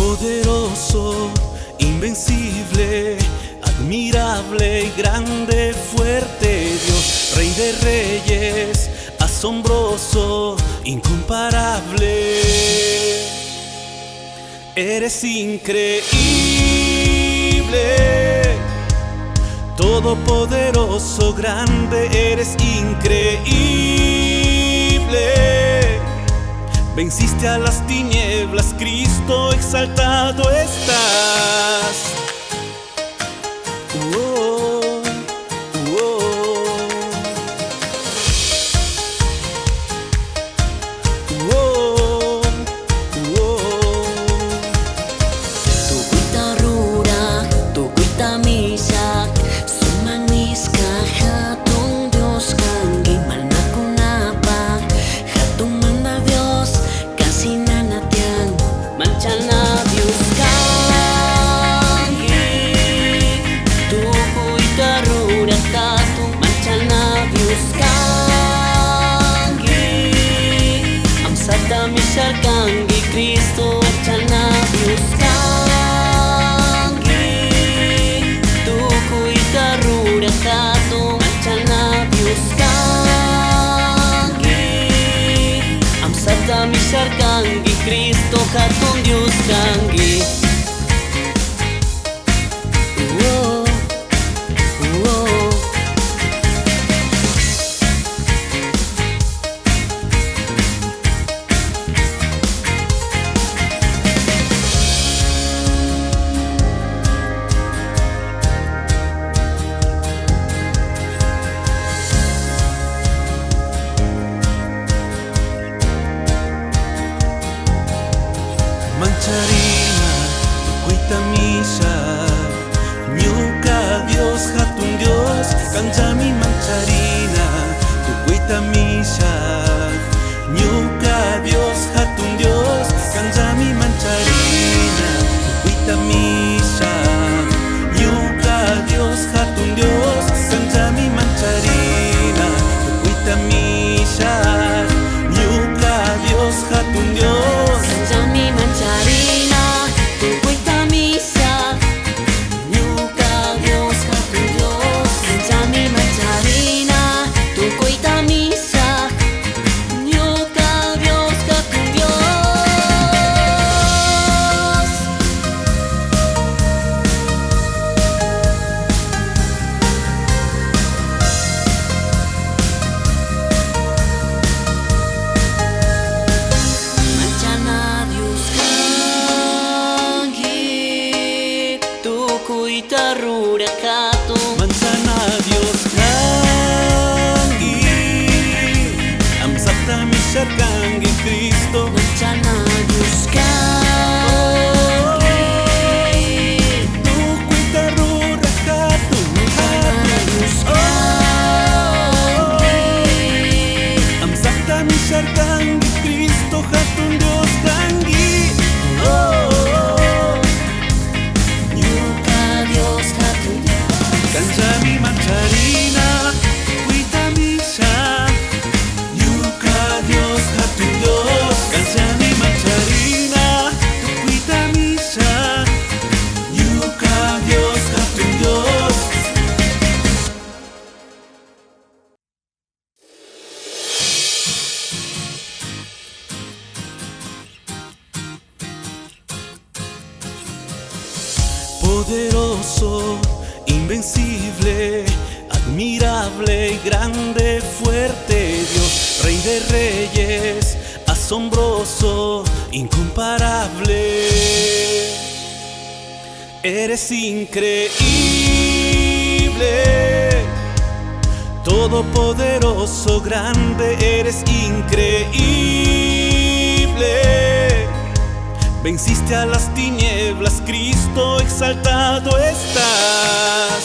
Poderoso, invencible, admirable y grande, fuerte Dios, Rey de reyes, asombroso, incomparable. Eres increíble, todopoderoso, grande, eres increíble. Venciste a las tinieblas, Cristo, exaltado estás. Oh, oh. Oh, oh. Tukuita rura, tukuita misak, sumanis ka hatong Diyos kang gimal na kunapa, hatong manda Diyos kasi nanatyan, mancha na Diyos kang tukuita rura katong mancha na Diyos kang amsat dami siya kang Kristo mancha na Diyos kang tukuita rura katong mancha na Diyos kang amsat dami siya kang Kristo katong Diyos kang oh, oh. Mancharina, tukuita misa, nyuka Dios, hatun Dios, kanjami mancharina, tukuita misa, nyuka Dios, hatun Dios, kanjami mancharina, tukuita misa, nyuka Dios, hatun Dios, kanjami mancharina, tukuita misa, nyuka Dios, hatun Dios. Kanjami mancharina, tukuita misa, nyuka Dios hatun Dios. Kanjami mancharina, tukuita misa, nyuka Dios hatun Dios. Manchana Dios kangi, tukuita rura katong Mancana Dios kangi, amsat dami siya kangi Kristo. manchana Dios kangi, Tukuita rura katong manchana Dios kangi, amsat dami siya kangi Kristo, hatun Dios kangi. nyuka Dios hatun Dios. Kanjami mancharina, tukuita misa, nyuka Dios, hatun Dios. Kanjami mancharina, tukuita misa, nyuka Dios, hatun Dios. Poderoso, invencible, admirable y grande, fuerte Dios, Rey de reyes, asombroso, incomparable. Eres increíble, todopoderoso, grande, eres increíble. Venciste a las tinieblas, Cristo, exaltado estás.